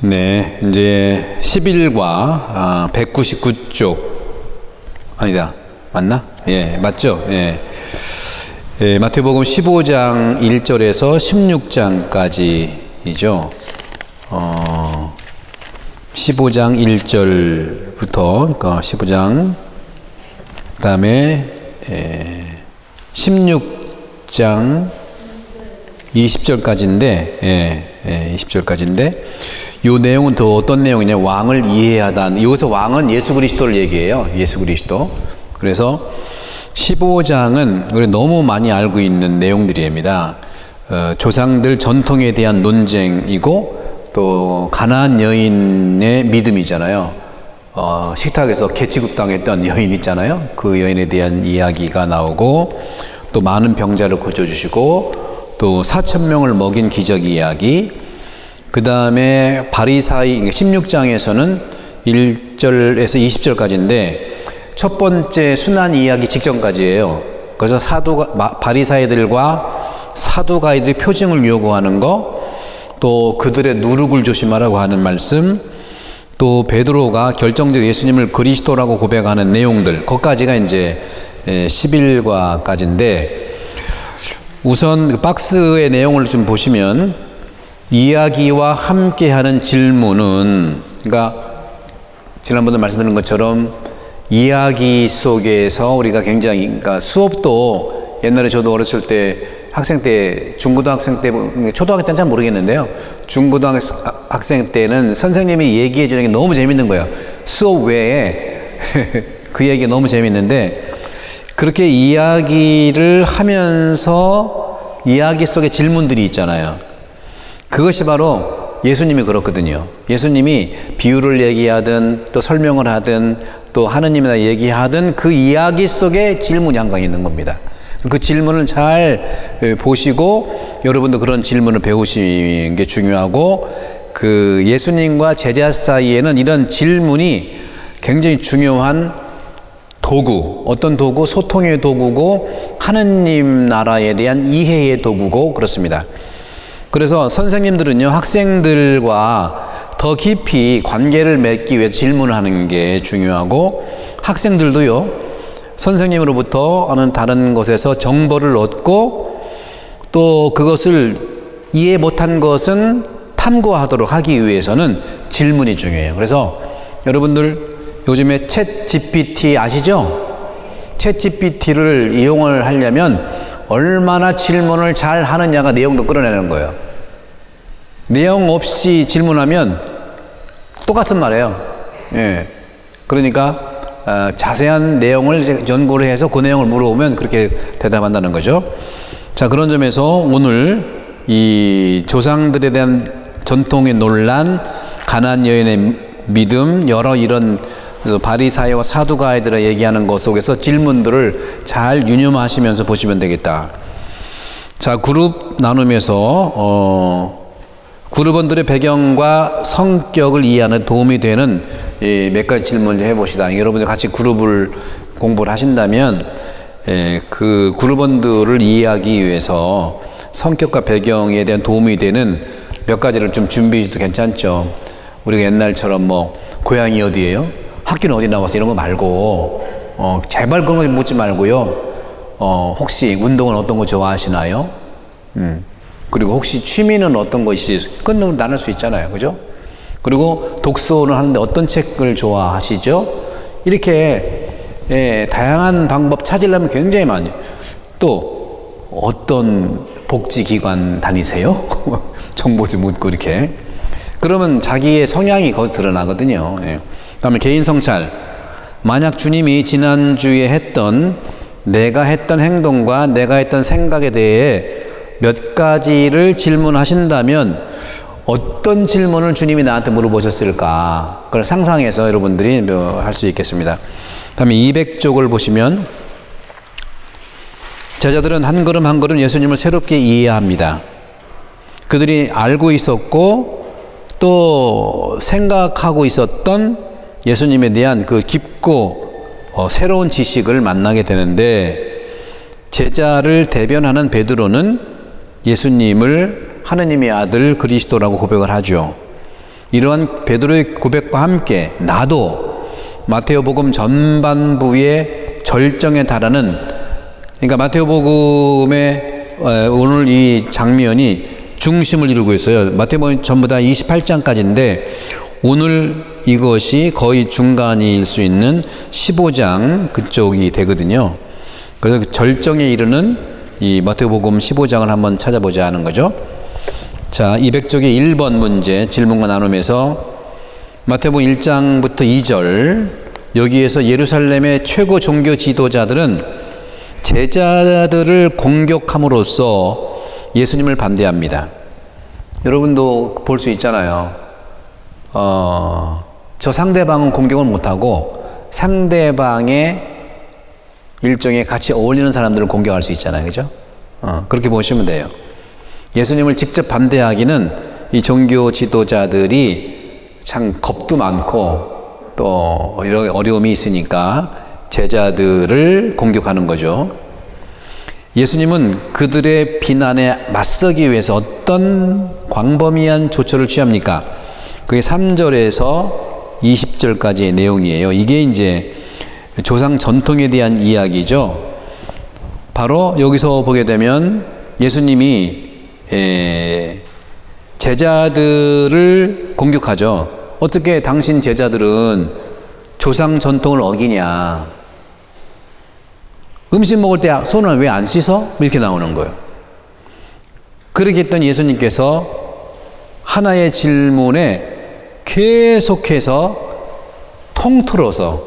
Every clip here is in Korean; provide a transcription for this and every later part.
네, 이제 11과 199쪽 아니다, 맞나? 예, 맞죠? 예. 예, 마태복음 15장 1절에서 16장까지이죠. 15장 1절부터, 그러니까 15장, 그 다음에 16장 20절까지인데, 20절까지인데, 요 내용은 더 어떤 내용이냐, 왕을 이해하다. 여기서 왕은 예수 그리스도를 얘기해요. 예수 그리스도. 그래서 15장은 우리 너무 많이 알고 있는 내용들입니다. 조상들 전통에 대한 논쟁이고, 또 가나안 여인의 믿음이잖아요. 식탁에서 개취급당했던 여인 있잖아요. 그 여인에 대한 이야기가 나오고, 또 많은 병자를 고쳐주시고, 또 4,000명을 먹인 기적 이야기, 그 다음에 바리사이, 16장에서는 1절에서 20절까지인데 첫 번째 순환 이야기 직전까지예요. 그래서 바리사이들과 사두가이들이 표징을 요구하는 거, 또 그들의 누룩을 조심하라고 하는 말씀, 또 베드로가 결정적으로 예수님을 그리스도라고 고백하는 내용들, 거기까지가 이제 11과까지인데, 우선 박스의 내용을 좀 보시면 이야기와 함께하는 질문은, 그러니까 지난번에 말씀드린 것처럼 이야기 속에서 우리가 굉장히, 그러니까 수업도 옛날에 저도 어렸을 때 학생 때, 중고등학생 때, 초등학교 때는 잘 모르겠는데요. 중고등학생 때는 선생님이 얘기해 주는 게 너무 재밌는 거예요. 수업 외에 그 얘기가 너무 재밌는데, 그렇게 이야기를 하면서 이야기 속에 질문들이 있잖아요. 그것이 바로 예수님이 그렇거든요. 예수님이 비유를 얘기하든 또 설명을 하든 또 하느님이나 얘기하든 그 이야기 속에 질문이 항상 있는 겁니다. 그 질문을 잘 보시고 여러분도 그런 질문을 배우시는 게 중요하고, 그 예수님과 제자 사이에는 이런 질문이 굉장히 중요한 도구, 어떤 도구? 소통의 도구고 하느님 나라에 대한 이해의 도구고 그렇습니다. 그래서 선생님들은요, 학생들과 더 깊이 관계를 맺기 위해 질문을 하는 게 중요하고, 학생들도요, 선생님으로부터 하는 다른 곳에서 정보를 얻고, 또 그것을 이해 못한 것은 탐구하도록 하기 위해서는 질문이 중요해요. 그래서 여러분들 요즘에 챗 GPT 아시죠? 챗 GPT를 이용을 하려면 얼마나 질문을 잘 하느냐가 내용도 끌어내는 거예요. 내용 없이 질문하면 똑같은 말이에요. 예. 그러니까 자세한 내용을 연구를 해서 그 내용을 물어보면 그렇게 대답한다는 거죠. 자, 그런 점에서 오늘 이 조상들에 대한 전통의 논란, 가나안 여인의 믿음, 여러 이런 바리사이와 사두가이들을 얘기하는 것 속에서 질문들을 잘 유념하시면서 보시면 되겠다. 자, 그룹 나누면서 그룹원들의 배경과 성격을 이해하는 도움이 되는 몇 가지 질문을 해봅시다. 여러분들 같이 그룹을 공부를 하신다면 그 그룹원들을 이해하기 위해서 성격과 배경에 대한 도움이 되는 몇 가지를 좀 준비해도 괜찮죠. 우리가 옛날처럼 뭐 고향이 어디예요? 학교는 어디 나와서 이런 거 말고 제발 그런 거 묻지 말고요. 혹시 운동은 어떤 거 좋아하시나요? 그리고 혹시 취미는 어떤 것이 그건 나눌 수 있잖아요. 그죠? 그리고 독서는 하는데 어떤 책을 좋아하시죠? 이렇게 다양한 방법 찾으려면 굉장히 많이. 또 어떤 복지기관 다니세요? 정보도 묻고 이렇게. 그러면 자기의 성향이 거기서 드러나거든요. 그다음에 개인 성찰. 만약 주님이 지난주에 했던 내가 했던 행동과 내가 했던 생각에 대해 몇 가지를 질문하신다면 어떤 질문을 주님이 나한테 물어보셨을까? 그걸 상상해서 여러분들이 할 수 있겠습니다. 다음에 200쪽을 보시면 제자들은 한 걸음 한 걸음 예수님을 새롭게 이해합니다. 그들이 알고 있었고 또 생각하고 있었던 예수님에 대한 그 깊고 새로운 지식을 만나게 되는데, 제자를 대변하는 베드로는 예수님을 하느님의 아들 그리스도라고 고백을 하죠. 이러한 베드로의 고백과 함께 나도 마테오복음 전반부의 절정에 달하는, 그러니까 마테오복음의 오늘 이 장면이 중심을 이루고 있어요. 마테오복음 전부 다 28장까지인데 오늘 이것이 거의 중간일 수 있는 15장 그쪽이 되거든요. 그래서 그 절정에 이르는 이 마테오복음 15장을 한번 찾아보자 하는 거죠. 자, 200쪽의 1번 문제 질문과 나눔에서 마태복음 1장부터 2절, 여기에서 예루살렘의 최고 종교 지도자들은 제자들을 공격함으로써 예수님을 반대합니다. 여러분도 볼 수 있잖아요. 저 상대방은 공격을 못하고 상대방의 일종의 같이 어울리는 사람들을 공격할 수 있잖아요. 그죠? 그렇게 보시면 돼요. 예수님을 직접 반대하기는 이 종교 지도자들이 참 겁도 많고 또 이런 어려움이 있으니까 제자들을 공격하는 거죠. 예수님은 그들의 비난에 맞서기 위해서 어떤 광범위한 조처를 취합니까? 그게 3절에서 20절까지의 내용이에요. 이게 이제 조상 전통에 대한 이야기죠. 바로 여기서 보게 되면 예수님이 제자들을 공격하죠. 어떻게 당신 제자들은 조상 전통을 어기냐? 음식 먹을 때 손을 왜 안 씻어? 이렇게 나오는 거예요. 그렇게 했던 예수님께서 하나의 질문에 계속해서 통틀어서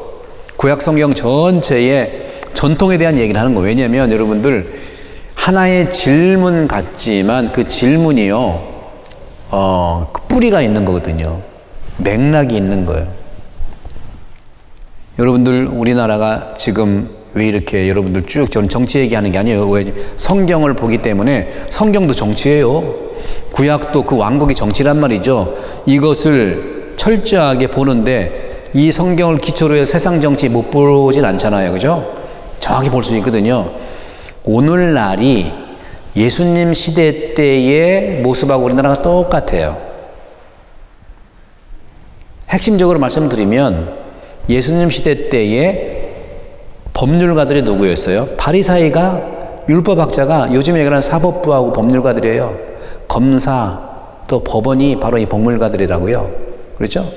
구약성경 전체의 전통에 대한 얘기를 하는 거예요. 왜냐하면 여러분들 하나의 질문 같지만 그 질문이요, 그 뿌리가 있는 거거든요. 맥락이 있는 거예요. 여러분들 우리나라가 지금 왜 이렇게 여러분들 쭉 저는 정치 얘기하는 게 아니에요. 왜? 성경을 보기 때문에 성경도 정치예요. 구약도 그 왕국이 정치란 말이죠. 이것을 철저하게 보는데 이 성경을 기초로 해서 세상 정치 못 보진 않잖아요. 그죠? 정확히 볼 수 있거든요. 오늘날이 예수님 시대 때의 모습하고 우리나라가 똑같아요. 핵심적으로 말씀드리면 예수님 시대 때의 법률가들이 누구였어요? 바리사이가, 율법학자가, 요즘 얘기하는 사법부하고 법률가들이에요. 검사, 또 법원이 바로 이 법률가들이라고요. 그렇죠?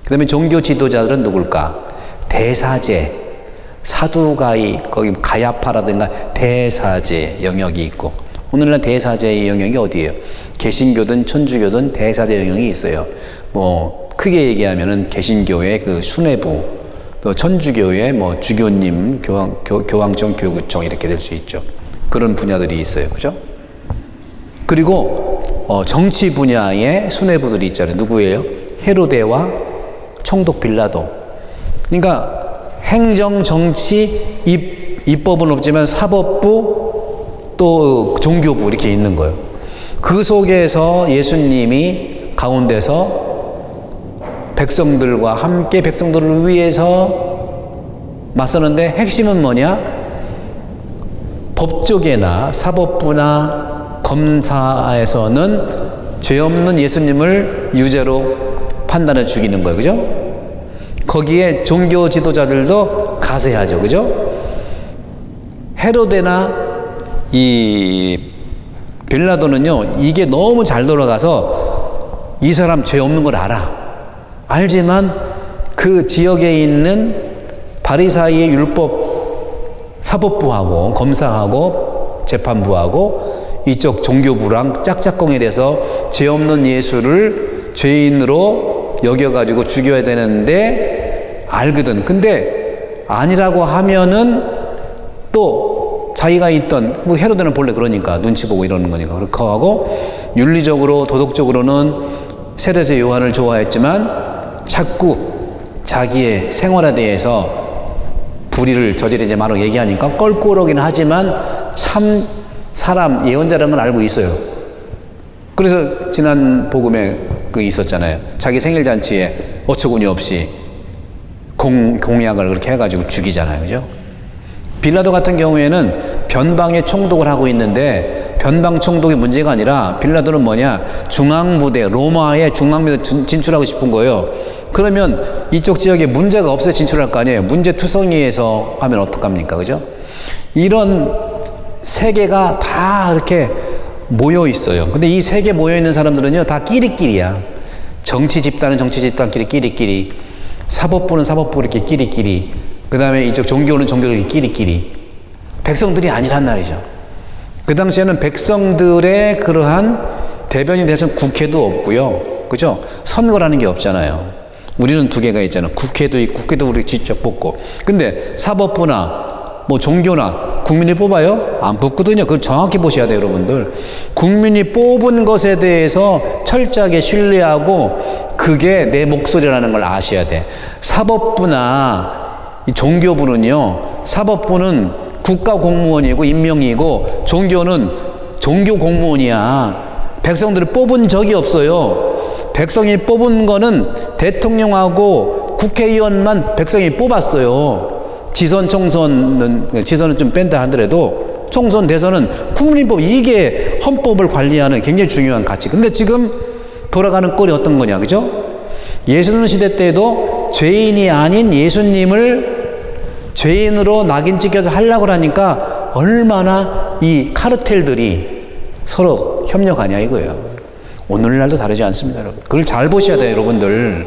그 다음에 종교 지도자들은 누굴까? 대사제, 사두가이, 거기 가야파라든가 대사제 영역이 있고, 오늘날 대사제의 영역이 어디예요? 개신교든 천주교든 대사제 영역이 있어요. 뭐 크게 얘기하면은 개신교의 그 수뇌부, 또 천주교의 뭐 주교님, 교황청, 교구청 이렇게 될 수 있죠. 그런 분야들이 있어요. 그죠? 그리고 정치 분야의 수뇌부들이 있잖아요. 누구예요? 헤로데와 총독 빌라도. 그러니까 행정, 정치, 입법은 없지만 사법부, 또 종교부 이렇게 있는 거예요. 그 속에서 예수님이 가운데서 백성들과 함께 백성들을 위해서 맞서는데 핵심은 뭐냐? 법조계나 사법부나 검사에서는 죄 없는 예수님을 유죄로 판단해 죽이는 거예요. 그죠? 거기에 종교 지도자들도 가세하죠. 그죠? 헤로데나 이 빌라도는요, 이게 너무 잘 돌아가서 이 사람 죄 없는 걸 알지만 그 지역에 있는 바리사이의 율법 사법부하고 검사하고 재판부하고 이쪽 종교부랑 짝짝꿍이 돼서 죄 없는 예수를 죄인으로 여겨가지고 죽여야 되는데 알거든. 근데 아니라고 하면은 또 자기가 있던, 뭐 헤로데는 본래 그러니까 눈치 보고 이러는 거니까 그렇게 하고, 윤리적으로 도덕적으로는 세례자 요한을 좋아했지만 자꾸 자기의 생활에 대해서 불의를 저지르지 말라고 얘기하니까 껄끄러기는 하지만 참 사람 예언자라는 걸 알고 있어요. 그래서 지난 복음에 그 있었잖아요. 자기 생일잔치에 어처구니 없이 공약을 그렇게 해가지고 죽이잖아요. 그죠? 빌라도 같은 경우에는 변방에 총독을 하고 있는데 변방총독이 문제가 아니라 빌라도는 뭐냐? 중앙부대, 로마의 중앙부대 진출하고 싶은 거예요. 그러면 이쪽 지역에 문제가 없어야 진출할 거 아니에요. 문제투성이에서 하면 어떡합니까? 그죠? 이런 세계가 다 이렇게 모여 있어요. 근데 이 세계 모여 있는 사람들은요, 다 끼리끼리야. 정치 집단은 정치 집단끼리 끼리끼리, 사법부는 사법부 이렇게 끼리끼리, 그 다음에 이쪽 종교는 종교를 끼리끼리. 백성들이 아니란 말이죠. 그 당시에는 백성들의 그러한 대변인 대신 국회도 없고요. 그죠? 선거라는 게 없잖아요. 우리는 두 개가 있잖아요. 국회도 있고, 국회도 우리 직접 뽑고. 근데 사법부나 뭐 종교나 국민이 뽑아요? 안 뽑거든요. 그걸 정확히 보셔야 돼요, 여러분들. 국민이 뽑은 것에 대해서 철저하게 신뢰하고 그게 내 목소리라는 걸 아셔야 돼. 사법부나 이 종교부는요, 사법부는 국가공무원이고 임명이고 종교는 종교 공무원이야. 백성들을 뽑은 적이 없어요. 백성이 뽑은 거는 대통령하고 국회의원만 백성이 뽑았어요. 지선, 총선은, 지선은 좀 뺀다 하더라도 총선, 대선은 국민이 뽑, 이게 헌법을 관리하는 굉장히 중요한 가치. 근데 지금 돌아가는 꼴이 어떤 거냐, 그죠? 예수님 시대 때도 죄인이 아닌 예수님을 죄인으로 낙인 찍혀서 하려고 하니까 얼마나 이 카르텔들이 서로 협력하냐 이거예요. 오늘날도 다르지 않습니다, 여러분. 그걸 잘 보셔야 돼요, 여러분들.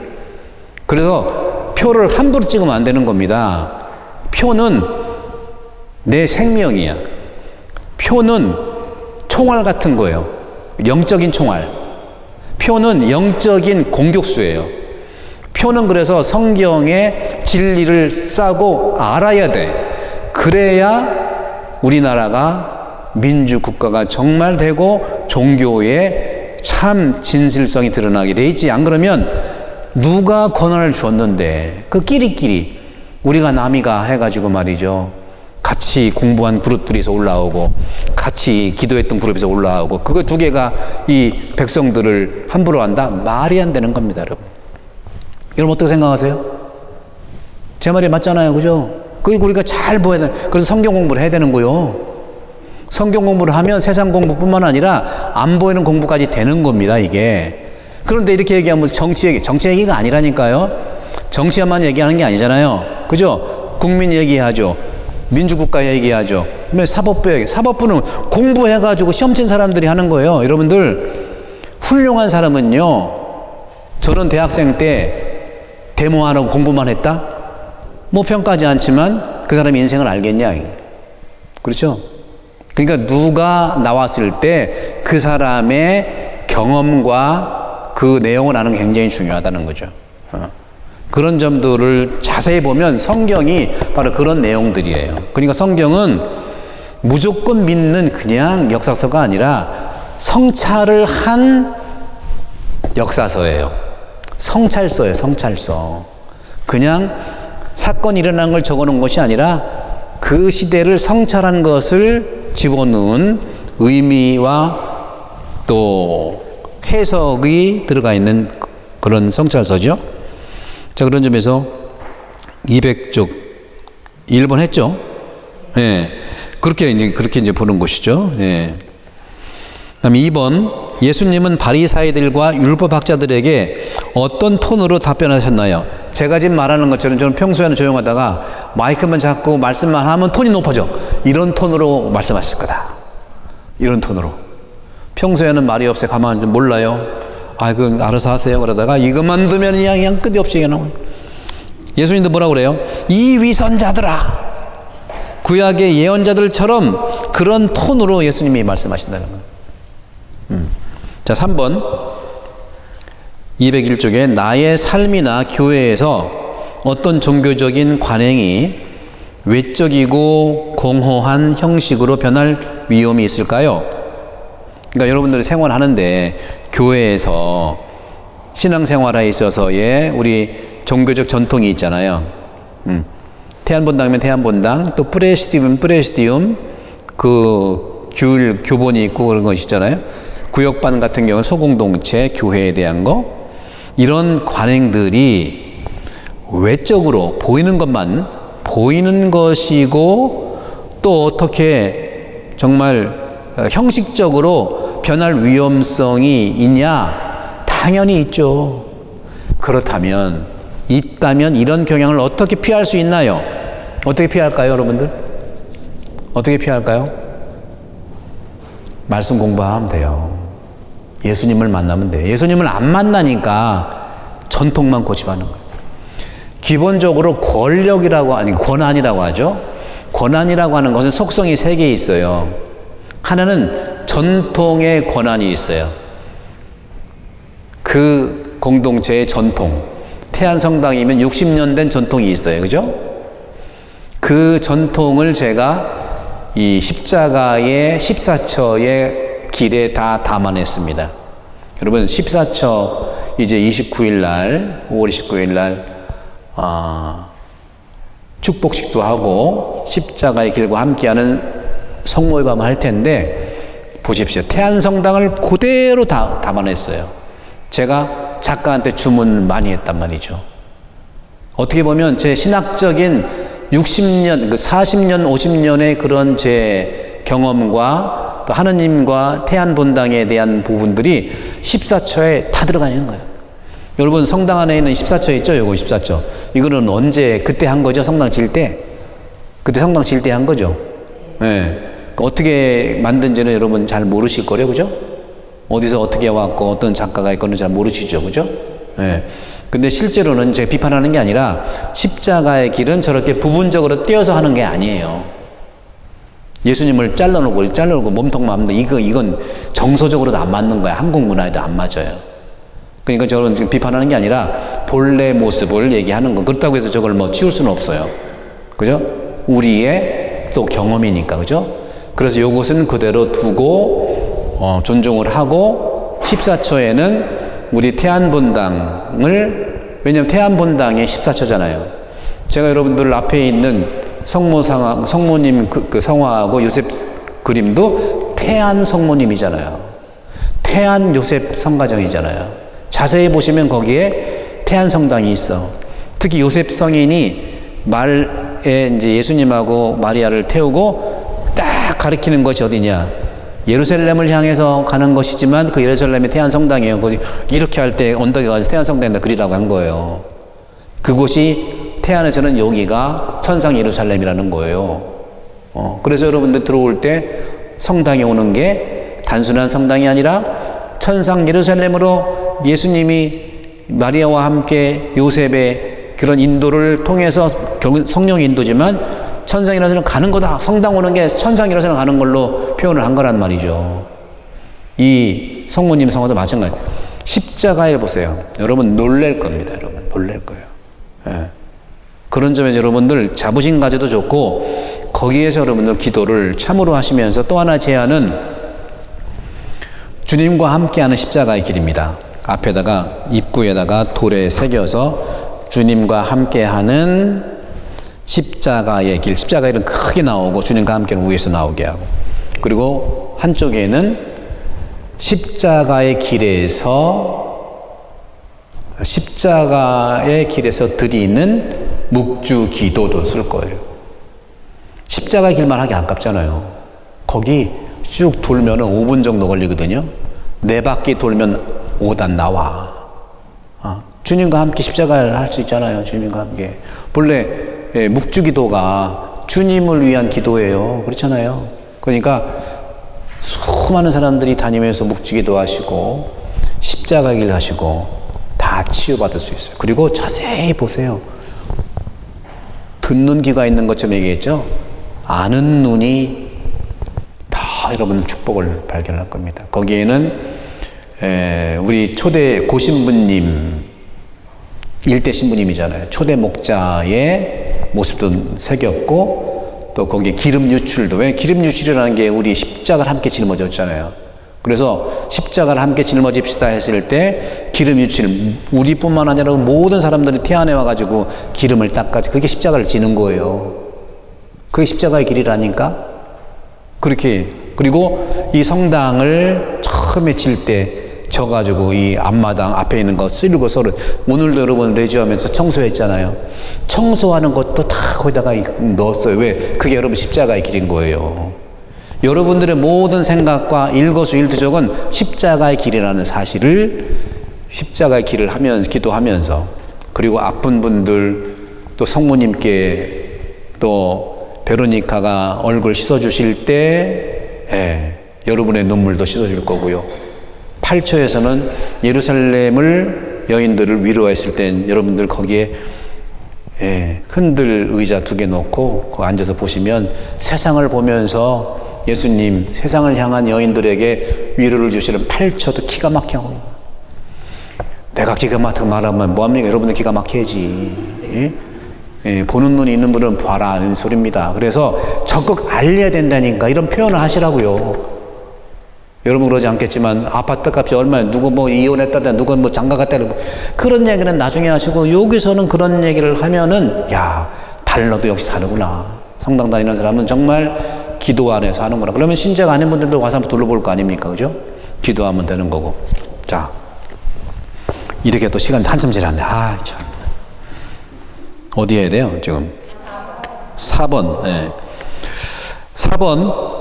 그래서 표를 함부로 찍으면 안 되는 겁니다. 표는 내 생명이야. 표는 총알 같은 거예요. 영적인 총알. 표는 영적인 공격수예요. 표는 그래서 성경의 진리를 싸고 알아야 돼. 그래야 우리나라가 민주국가가 정말 되고 종교의 참 진실성이 드러나게 돼 있지. 안 그러면 누가 권한을 줬는데 그 끼리끼리 우리가 남이가 해가지고 말이죠. 같이 공부한 그룹들에서 올라오고 같이 기도했던 그룹에서 올라오고 그거 두 개가 이 백성들을 함부로 한다? 말이 안 되는 겁니다, 여러분. 여러분 어떻게 생각하세요? 제 말이 맞잖아요, 그죠? 그리고 우리가 잘 보여야 돼. 그래서 성경 공부를 해야 되는 거요. 성경 공부를 하면 세상 공부뿐만 아니라 안 보이는 공부까지 되는 겁니다, 이게. 그런데 이렇게 얘기하면 정치 얘기가 아니라니까요. 정치만 얘기하는 게 아니잖아요. 그죠? 국민 얘기하죠. 민주국가 얘기하죠. 사법부 얘기. 사법부는 공부해가지고 시험 친 사람들이 하는 거예요. 여러분들, 훌륭한 사람은요, 저는 대학생 때 데모하라고 공부만 했다? 뭐 평가하지 않지만 그 사람의 인생을 알겠냐? 그렇죠? 그러니까 누가 나왔을 때 그 사람의 경험과 그 내용을 아는 게 굉장히 중요하다는 거죠. 그런 점들을 자세히 보면 성경이 바로 그런 내용들이에요. 그러니까 성경은 무조건 믿는 그냥 역사서가 아니라 성찰을 한 역사서예요. 성찰서예요, 성찰서. 그냥 사건이 일어난 걸 적어놓은 것이 아니라 그 시대를 성찰한 것을 집어넣은 의미와 또 해석이 들어가 있는 그런 성찰서죠. 자, 그런 점에서 200쪽 1번 했죠. 예. 그렇게 이제 보는 것이죠. 예. 그다음에 2번, 예수님은 바리사이들과 율법학자들에게 어떤 톤으로 답변하셨나요? 제가 지금 말하는 것처럼 저는 평소에는 조용하다가 마이크만 잡고 말씀만 하면 톤이 높아져. 이런 톤으로 말씀하실 거다. 이런 톤으로. 평소에는 말이 없어요. 가만히 좀 몰라요. 아, 그 알아서 하세요. 그러다가 이것만 들으면 그냥 끝이 없이 나와요. 예수님도 뭐라고 그래요? 이 위선자들아. 구약의 예언자들처럼 그런 톤으로 예수님이 말씀하신다는 거예요. 자, 3번 201쪽에 나의 삶이나 교회에서 어떤 종교적인 관행이 외적이고 공허한 형식으로 변할 위험이 있을까요? 그러니까 여러분들이 생활하는데 교회에서 신앙생활에 있어서의 우리 종교적 전통이 있잖아요. 태안본당이면 태안본당, 또 프레시디움 그 교본이 있고 그런 것이 있잖아요. 구역반 같은 경우는 소공동체, 교회에 대한 거. 이런 관행들이 외적으로 보이는 것만 보이는 것이고 또 어떻게 정말 형식적으로 변할 위험성이 있냐? 당연히 있죠. 그렇다면, 있다면 이런 경향을 어떻게 피할 수 있나요? 어떻게 피할까요, 여러분들? 어떻게 피할까요? 말씀 공부하면 돼요. 예수님을 만나면 돼요. 예수님을 안 만나니까 전통만 고집하는 거예요. 기본적으로 권한이라고 하죠. 권한이라고 하는 것은 속성이 3개 있어요. 하나는 전통의 권한이 있어요. 그 공동체의 전통. 태안성당이면 60년 된 전통이 있어요. 그죠? 그 전통을 제가 이 십자가의 14처의 길에 다 담아냈습니다. 여러분 14처 이제 29일 날 5월 29일 날 축복식도 하고 십자가의 길과 함께하는 성모의 밤을 할 텐데 보십시오. 태안성당을 그대로 다 담아냈어요. 제가 작가한테 주문을 많이 했단 말이죠. 어떻게 보면 제 신학적인 60년, 40년, 50년의 그런 제 경험과 또 하느님과 태안본당에 대한 부분들이 14처에 다 들어가 있는 거예요. 여러분 성당 안에 있는 14처 있죠? 요거 14처. 이거는 언제 그때 한 거죠? 성당 질 때? 그때 성당 질 때 한 거죠? 네. 어떻게 만든지는 여러분 잘 모르실 거래요. 그죠? 어디서 어떻게 왔고 어떤 작가가 있거는 잘 모르시죠. 그죠? 네. 근데 실제로는 제가 비판하는 게 아니라 십자가의 길은 저렇게 부분적으로 떼어서 하는 게 아니에요. 예수님을 잘라놓고 몸통만 하면 이건 정서적으로도 안 맞는 거야. 한국 문화에도 안 맞아요. 그러니까 저는 지금 비판하는 게 아니라 본래 모습을 얘기하는 거. 그렇다고 해서 저걸 뭐 치울 수는 없어요. 그죠? 우리의 또 경험이니까. 그죠? 그래서 요것은 그대로 두고 존중을 하고 14처에는 우리 태안본당을, 왜냐면 태안본당의 14처잖아요. 제가 여러분들 앞에 있는 성모님 그 성화하고 요셉 그림도 태안 성모님이잖아요. 태안 요셉 성가정이잖아요. 자세히 보시면 거기에 태안 성당이 있어. 특히 요셉 성인이 말에 이제 예수님하고 마리아를 태우고 딱 가리키는 것이 어디냐? 예루살렘을 향해서 가는 것이지만 그 예루살렘이 태안 성당이에요. 이렇게 할 때 언덕에 가서 태안 성당에다 그리라고 한 거예요. 그곳이 태안에서는 여기가 천상 예루살렘이라는 거예요. 그래서 여러분들 들어올 때 성당에 오는 게 단순한 성당이 아니라 천상 예루살렘으로 예수님이 마리아와 함께 요셉의 그런 인도를 통해서 성령 인도지만 천상 예루살렘 가는 거다. 성당 오는 게 천상 예루살렘 가는 걸로 표현을 한 거란 말이죠. 이 성모님 성화도 마찬가지. 십자가에 보세요. 여러분 놀랄 겁니다. 여러분 놀랄 거예요. 예. 그런 점에서 여러분들 자부심 가져도 좋고 거기에서 여러분들 기도를 참으로 하시면서 또 하나 제안은 주님과 함께하는 십자가의 길입니다. 앞에다가 입구에다가 돌에 새겨서 주님과 함께하는 십자가의 길, 십자가의 길은 크게 나오고 주님과 함께는 위에서 나오게 하고, 그리고 한쪽에는 십자가의 길에서 드리는 묵주 기도도 쓸 거예요. 십자가의 길만 하기 아깝잖아요. 거기 쭉 돌면 5분 정도 걸리거든요. 4바퀴 돌면 5단 나와. 주님과 함께 십자가를 할 수 있잖아요. 주님과 함께. 본래 묵주기도가 주님을 위한 기도예요. 그렇잖아요. 그러니까 수많은 사람들이 다니면서 묵주기도 하시고 십자가 길 하시고 다 치유받을 수 있어요. 그리고 자세히 보세요. 듣는 귀가 있는 것처럼 얘기했죠. 아는 눈이 다 여러분들 축복을 발견할 겁니다. 거기에는 우리 초대 고신부님, 일대 신부님이잖아요. 초대 목자의 모습도 새겼고, 또 거기에 기름 유출도, 왜 기름 유출이라는 게 우리 십자가를 함께 짊어졌잖아요. 그래서 십자가를 함께 짊어집시다 했을 때 기름 유출, 우리뿐만 아니라 모든 사람들이 태안에 와가지고 기름을 닦아지, 그게 십자가를 지는 거예요. 그게 십자가의 길이라니까. 그렇게. 그리고 이 성당을 처음에 질 때 져가지고 이 앞마당 앞에 있는 거 쓸고 서로, 오늘도 여러분 레지하면서 청소했잖아요. 청소하는 것도 다 거기다가 넣었어요. 왜? 그게 여러분 십자가의 길인 거예요. 여러분들의 모든 생각과 일거수일투족은 십자가의 길이라는 사실을 십자가의 길을 하면서 기도하면서 그리고 아픈 분들 또 성모님께 또 베로니카가 얼굴 씻어주실 때 여러분의 눈물도 씻어줄 거고요. 8초에서는 예루살렘을 여인들을 위로했을 땐 여러분들 거기에 흔들 의자 2개 놓고 앉아서 보시면 세상을 보면서 예수님 세상을 향한 여인들에게 위로를 주시는 8초도 기가 막혀. 내가 기가 막히게 말하면 뭐합니까? 여러분들 기가 막혀야지. 보는 눈이 있는 분은 봐라 하는 소리입니다. 그래서 적극 알려야 된다니까 이런 표현을 하시라고요. 여러분 그러지 않겠지만 아파트 값이 얼마야, 누구 뭐 이혼했다든 누구 뭐 장가갔다든 그런 얘기는 나중에 하시고, 여기서는 그런 얘기를 하면은 야, 달러도 역시 다르구나. 성당 다니는 사람은 정말 기도 안에서 하는구나. 그러면 신자가 아닌 분들도 와서 한번 둘러볼 거 아닙니까? 그죠? 기도하면 되는 거고. 자, 이렇게 또 시간 한참 지났네. 아, 참. 어디 해야 돼요, 지금? 4번. 4번.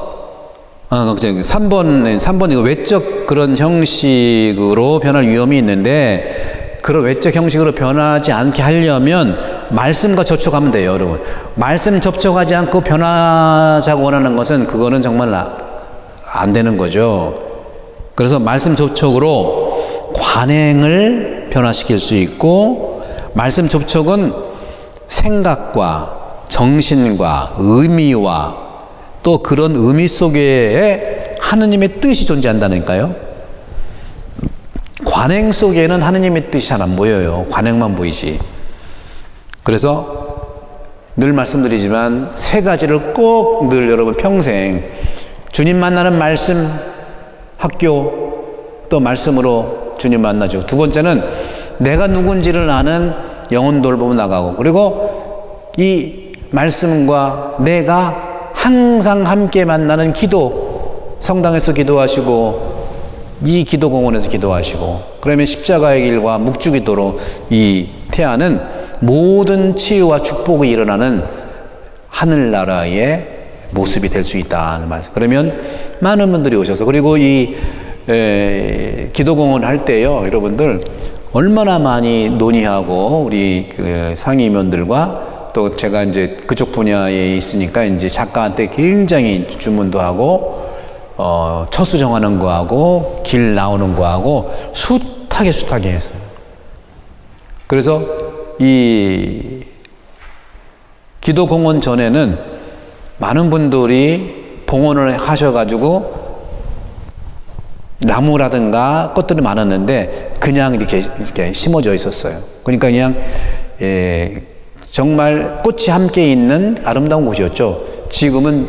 3번 이거 외적 그런 형식으로 변할 위험이 있는데, 그런 외적 형식으로 변하지 않게 하려면 말씀과 접촉하면 돼요, 여러분. 말씀 접촉하지 않고 변하자고 원하는 것은 그거는 정말 안 되는 거죠. 그래서 말씀 접촉으로 관행을 변화시킬 수 있고, 말씀 접촉은 생각과 정신과 의미와 또 그런 의미 속에 하느님의 뜻이 존재한다니까요. 관행 속에는 하느님의 뜻이 잘 안 보여요. 관행만 보이지. 그래서 늘 말씀드리지만 3가지를 꼭 늘 여러분 평생 주님 만나는 말씀, 학교, 또 말씀으로 주님 만나죠. 2번째는 내가 누군지를 아는 영혼 돌보고 나가고, 그리고 이 말씀과 내가 항상 함께 만나는 기도, 성당에서 기도하시고 이 기도공원에서 기도하시고, 그러면 십자가의 길과 묵주기도로 이 태아는 모든 치유와 축복이 일어나는 하늘나라의 모습이 될 수 있다는 말씀. 그러면 많은 분들이 오셔서, 그리고 이 기도공원 할 때요, 여러분들 얼마나 많이 논의하고 우리 그 상임위원들과 또 제가 이제 그쪽 분야에 있으니까 이제 작가한테 굉장히 주문도 하고 처수 정하는 거 하고 길 나오는 거 하고 숱하게 해서, 그래서 이 기도공원 전에는 많은 분들이 봉헌을 하셔가지고 나무라든가 꽃들이 많았는데 그냥 이렇게 심어져 있었어요. 그러니까 그냥 정말 꽃이 함께 있는 아름다운 곳이었죠. 지금은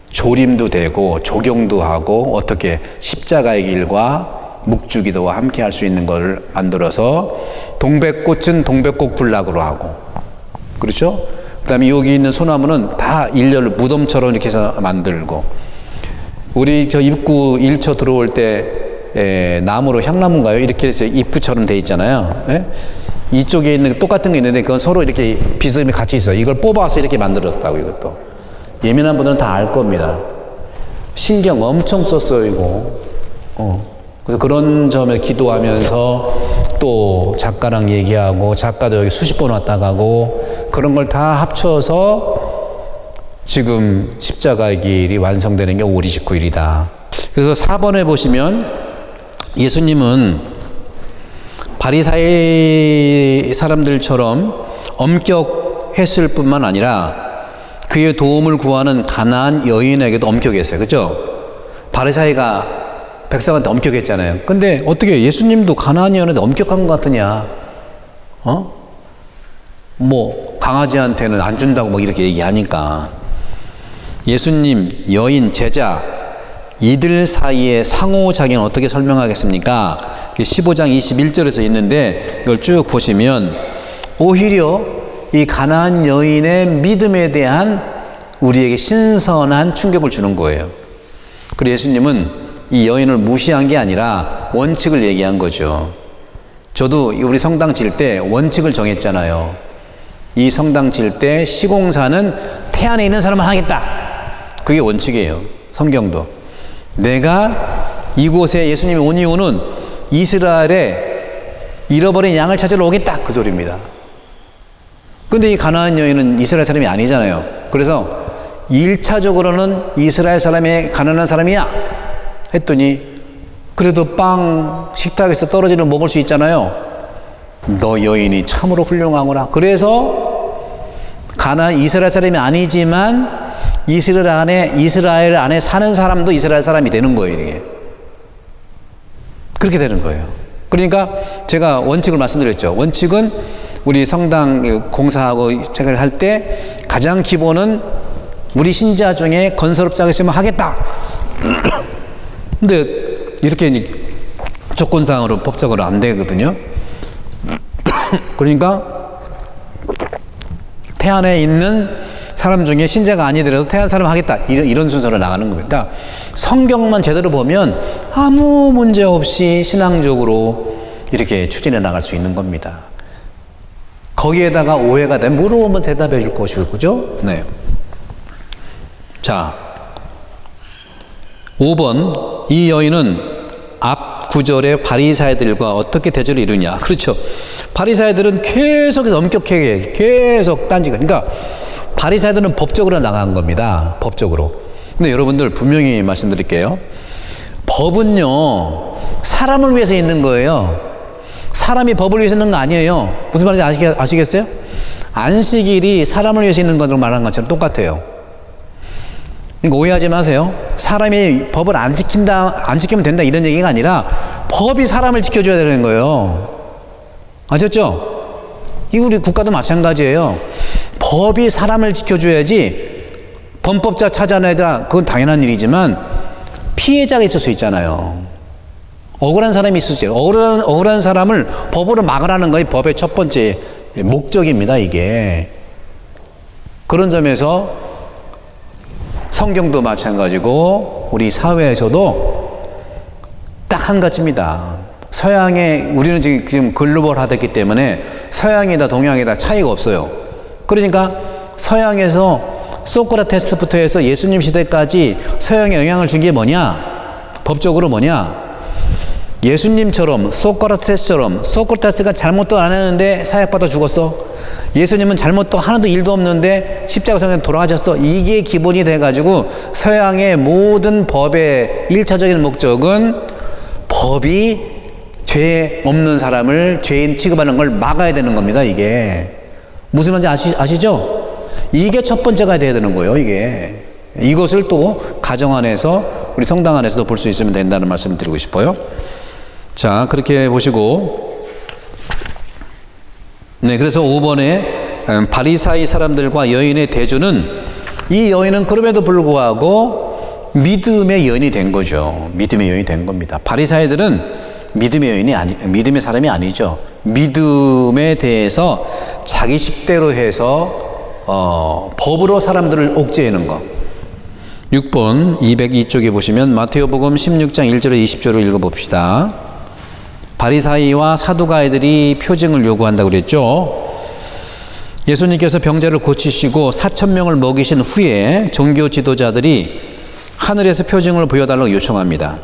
조림도 되고 조경도 하고 어떻게 십자가의 길과 묵주기도와 함께 할 수 있는 걸 만들어서, 동백꽃은 동백꽃 군락으로 하고, 그렇죠? 그 다음에 여기 있는 소나무는 다 일렬로 무덤처럼 이렇게 해서 만들고, 우리 저 입구 1초 들어올 때 나무로 향나무인가요? 이렇게 해서 입구처럼 돼 있잖아요. 이쪽에 있는 똑같은 게 있는데 그건 서로 이렇게 비스듬히 같이 있어요. 이걸 뽑아서 이렇게 만들었다고. 이것도 예민한 분들은 다 알 겁니다. 신경 엄청 썼어요, 이거. 그래서 그런 점에 기도하면서 또 작가랑 얘기하고, 작가도 여기 수십 번 왔다 가고, 그런 걸 다 합쳐서 지금 십자가의 길이 완성되는 게 5월 29일이다. 그래서 4번에 보시면 예수님은 바리사의 사람들처럼 엄격했을 뿐만 아니라 그의 도움을 구하는 가나안 여인에게도 엄격했어요. 그렇죠? 바리사이가 백성한테 엄격했잖아요. 근데 어떻게 예수님도 가나안 여인한테 엄격한 것 같으냐? 뭐 강아지한테는 안 준다고 뭐 이렇게 얘기하니까, 예수님, 여인, 제자 이들 사이의 상호작용은 어떻게 설명하겠습니까? 15장 21절에서 있는데 이걸 쭉 보시면 오히려 이 가나안 여인의 믿음에 대한 우리에게 신선한 충격을 주는 거예요. 그리고 예수님은 이 여인을 무시한 게 아니라 원칙을 얘기한 거죠. 저도 우리 성당 질 때 원칙을 정했잖아요. 이 성당 질 때 시공사는 태안에 있는 사람만 하겠다. 그게 원칙이에요. 성경도. 내가 이곳에 예수님이 온 이유는 이스라엘에 잃어버린 양을 찾으러 오겠다, 그 소리입니다. 근데 이 가나안 여인은 이스라엘 사람이 아니잖아요. 그래서 1차적으로는 이스라엘 사람이 가난한 사람이야 했더니, 그래도 빵 식탁에서 떨어지는 먹을 수 있잖아요. 너 여인이 참으로 훌륭하구나. 그래서 이스라엘 사람이 아니지만 이스라엘 안에 사는 사람도 이스라엘 사람이 되는 거예요. 이게. 그렇게 되는 거예요. 그러니까 제가 원칙을 말씀드렸죠. 원칙은 우리 성당 공사하고 책을 할 때 가장 기본은 우리 신자 중에 건설업자가 있으면 하겠다. 근데 이렇게 조건상으로 법적으로 안 되거든요. 그러니까 태안에 있는 사람 중에 신자가 아니더라도 태안 사람 하겠다, 이런 순서로 나가는 겁니다. 그러니까 성경만 제대로 보면 아무 문제 없이 신앙적으로 이렇게 추진해 나갈 수 있는 겁니다. 거기에다가 오해가 되면 물어보면 대답해 줄 것이고, 그죠? 네. 자, 5번. 이 여인은 앞 구절의 바리사이들과 어떻게 대조를 이루냐. 그렇죠. 바리사이들은 계속해서 엄격하게 계속 딴지가. 그러니까 바리사이들은 법적으로 나간 겁니다. 법적으로. 근데 여러분들 분명히 말씀드릴게요. 법은요, 사람을 위해서 있는 거예요. 사람이 법을 위해서 있는 거 아니에요. 무슨 말인지 아시겠어요? 안식일이 사람을 위해서 있는 것으로 말하는 것처럼 똑같아요. 그러니까 오해하지 마세요. 사람이 법을 안 지키면 된다, 이런 얘기가 아니라 법이 사람을 지켜줘야 되는 거예요. 아셨죠? 이 우리 국가도 마찬가지예요. 법이 사람을 지켜줘야지. 범법자 찾아내라, 그건 당연한 일이지만 피해자가 있을 수 있잖아요. 억울한 사람이 있을 수 있어요. 억울한 사람을 법으로 막으라는 것이 법의 첫 번째 목적입니다, 이게. 그런 점에서 성경도 마찬가지고 우리 사회에서도 딱 한 가지입니다. 우리는 지금 글로벌화됐기 때문에 서양이다 동양이다 차이가 없어요. 그러니까 서양에서 소크라테스부터 해서 예수님 시대까지 서양에 영향을 준 게 뭐냐? 법적으로 뭐냐? 예수님처럼 소크라테스가 잘못도 안 했는데 사역받아 죽었어. 예수님은 잘못도 하나도 일도 없는데 십자가상에 돌아가셨어. 이게 기본이 돼가지고 서양의 모든 법의 1차적인 목적은 법이 죄 없는 사람을 죄인 취급하는 걸 막아야 되는 겁니다. 이게 무슨 말인지 아시죠? 이게 첫 번째가 돼야 되는 거예요. 이것을 또 가정 안에서 우리 성당 안에서도 볼 수 있으면 된다는 말씀을 드리고 싶어요. 자, 그렇게 보시고, 네, 그래서 5번에 바리사이 사람들과 여인의 대조는, 이 여인은 그럼에도 불구하고 믿음의 여인이 된 거죠. 믿음의 여인이 된 겁니다. 바리사이들은 믿음의 사람이 아니죠. 믿음에 대해서 자기 식대로 해서 법으로 사람들을 옥죄하는 거. 6번 202쪽에 보시면 마태오복음 16장 1절에 20절을 읽어봅시다. 바리사이와 사두가이들이 표징을 요구한다고 그랬죠. 예수님께서 병자를 고치시고 4,000명을 먹이신 후에 종교 지도자들이 하늘에서 표징을 보여달라고 요청합니다.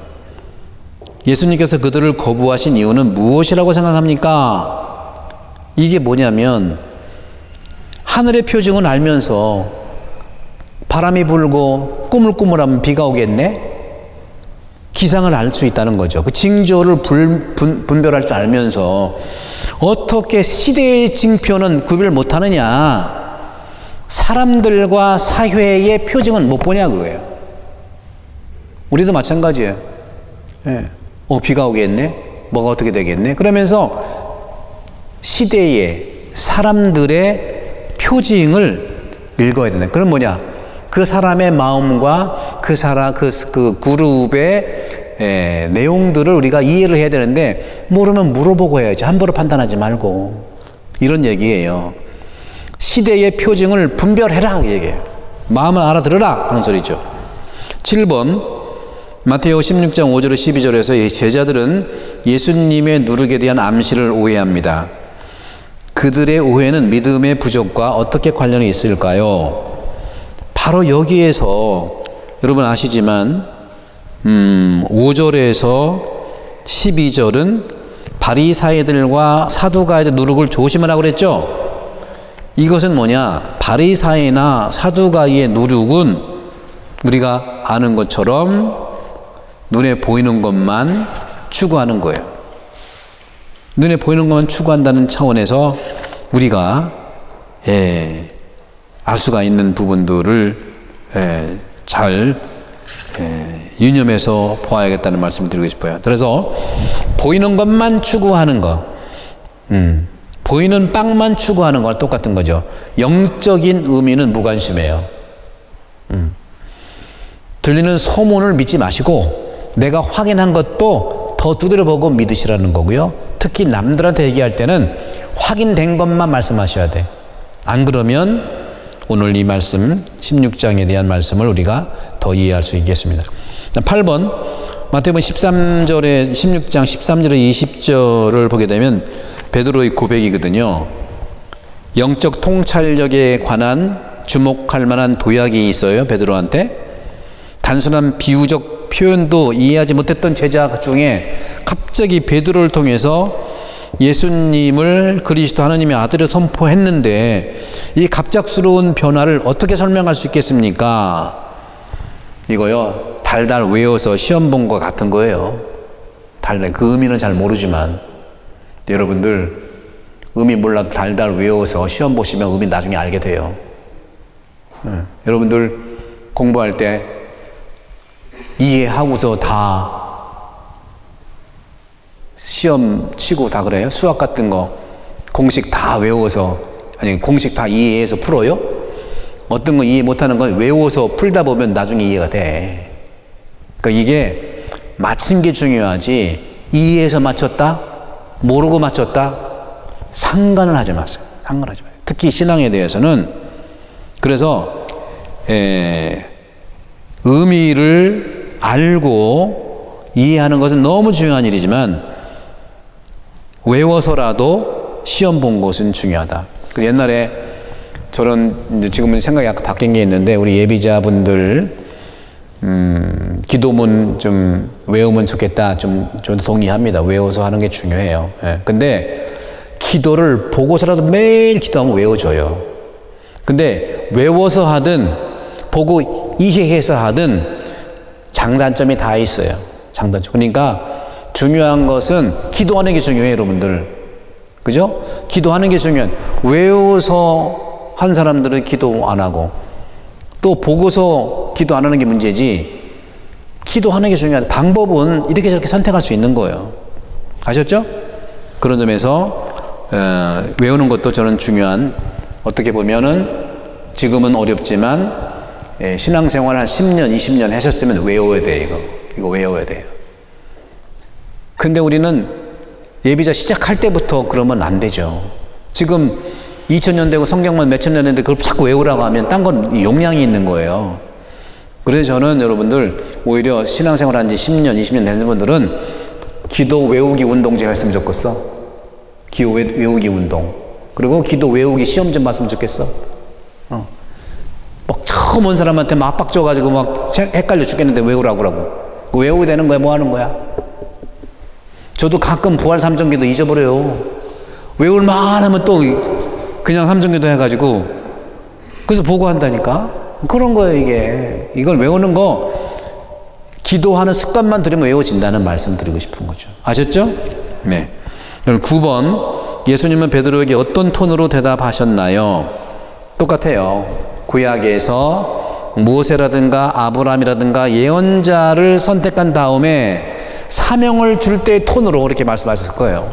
예수님께서 그들을 거부하신 이유는 무엇이라고 생각합니까? 이게 뭐냐면 하늘의 표징은 알면서 바람이 불고 꾸물꾸물하면 비가 오겠네? 기상을 알 수 있다는 거죠. 그 징조를 분별할 줄 알면서 어떻게 시대의 징표는 구별 못하느냐? 사람들과 사회의 표징은 못 보냐 그거예요. 우리도 마찬가지예요. 예. 비가 오겠네? 뭐가 어떻게 되겠네? 그러면서 시대의 사람들의 표징을 읽어야 되네. 그럼 뭐냐? 그 사람의 마음과 그 그룹의 내용들을 우리가 이해를 해야 되는데 모르면 물어보고 해야지. 함부로 판단하지 말고. 이런 얘기예요. 시대의 표징을 분별해라 얘기해요. 마음을 알아들으라 하는 소리죠. 7번 마태오 16장 5절에 12절에서 제자들은 예수님의 누룩에 대한 암시를 오해합니다. 그들의 오해는 믿음의 부족과 어떻게 관련이 있을까요? 바로 여기에서 여러분 아시지만 5절에서 12절은 바리사이들과 사두가이들 누룩을 조심하라고 그랬죠. 이것은 뭐냐? 바리사이나 사두가이의 누룩은 우리가 아는 것처럼 눈에 보이는 것만 추구하는 거예요. 눈에 보이는 것만 추구한다는 차원에서 우리가 알 수가 있는 부분들을 잘 유념해서 보아야겠다는 말씀을 드리고 싶어요. 그래서 보이는 것만 추구하는 것, 보이는 빵만 추구하는 거랑 똑같은 거죠. 영적인 의미는 무관심해요. 들리는 소문을 믿지 마시고 내가 확인한 것도 더 두드려보고 믿으시라는 거고요. 특히 남들한테 얘기할 때는 확인된 것만 말씀하셔야 돼. 안 그러면 오늘 이 말씀 16장에 대한 말씀을 우리가 더 이해할 수 있겠습니다. 8번 마태복음 13절에 16장 13절에 20절을 보게 되면 베드로의 고백이거든요. 영적 통찰력에 관한 주목할 만한 도약이 있어요. 베드로한테 단순한 비유적 표현도 이해하지 못했던 제자 중에 갑자기 베드로를 통해서 예수님을 그리스도 하나님의 아들을 선포했는데 이 갑작스러운 변화를 어떻게 설명할 수 있겠습니까? 이거요, 달달 외워서 시험 본 것 같은 거예요. 달달, 그 의미는 잘 모르지만 여러분들 의미 몰라도 달달 외워서 시험 보시면 의미 나중에 알게 돼요. 여러분들 공부할 때 이해하고서 다 시험 치고 다 그래요? 수학 같은 거 공식 다 외워서, 아니 공식 다 이해해서 풀어요? 어떤 거 이해 못하는 건 외워서 풀다 보면 나중에 이해가 돼. 그러니까 이게 맞힌 게 중요하지 이해해서 맞췄다? 모르고 맞췄다? 상관을 하지 마세요. 상관하지 마세요. 특히 신앙에 대해서는. 그래서 의미를 알고 이해하는 것은 너무 중요한 일이지만 외워서라도 시험 본 것은 중요하다. 옛날에 저는 지금은 생각이 약간 바뀐 게 있는데 우리 예비자분들 기도문 좀 외우면 좋겠다. 저도 동의합니다. 외워서 하는 게 중요해요. 근데 기도를 보고서라도 매일 기도하면 외워져요. 근데 외워서 하든 보고 이해해서 하든 장단점이 다 있어요. 장단점. 그러니까 중요한 것은 기도하는 게 중요해요, 여러분들. 그죠? 기도하는 게 중요한. 외워서 한 사람들은 기도 안 하고 또 보고서 기도 안 하는 게 문제지 기도하는 게 중요한. 방법은 이렇게 저렇게 선택할 수 있는 거예요. 아셨죠? 그런 점에서 외우는 것도 저는 중요한, 어떻게 보면은 지금은 어렵지만 신앙생활 한 10년, 20년 하셨으면 외워야 돼요. 이거 외워야 돼요. 근데 우리는 예비자 시작할 때부터 그러면 안 되죠. 지금 2000년 되고 성경만 몇천 년 됐는데 그걸 자꾸 외우라고 하면 딴 건 용량이 있는 거예요. 그래서 저는 여러분들 오히려 신앙생활 한 지 10년, 20년 된 분들은 기도 외우기 운동 제가 했으면 좋겠어. 기도 외우기 운동. 그리고 기도 외우기 시험 좀 봤으면 좋겠어. 막 처음 온 사람한테 막 압박 줘가지고 막 헷갈려 죽겠는데 외우라고 그러고. 외우게 되는 거야? 뭐 하는 거야? 저도 가끔 부활 삼정기도 잊어버려요. 외울만 하면 또 그냥 삼정기도 해가지고 그래서 보고 한다니까. 그런 거예요 이게. 이걸 외우는 거 기도하는 습관만 들이면 외워진다는 말씀 드리고 싶은 거죠. 아셨죠? 네. 그럼 9번 예수님은 베드로에게 어떤 톤으로 대답하셨나요? 똑같아요. 구약에서 모세라든가 아브라함이라든가 예언자를 선택한 다음에 사명을 줄 때의 톤으로 이렇게 말씀하셨을 거예요.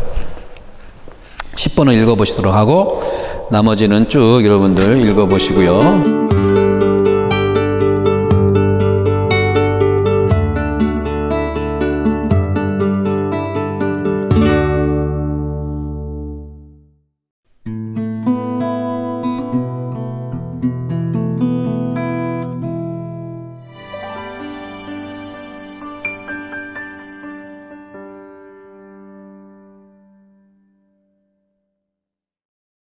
10번을 읽어보시도록 하고 나머지는 쭉 여러분들 읽어보시고요.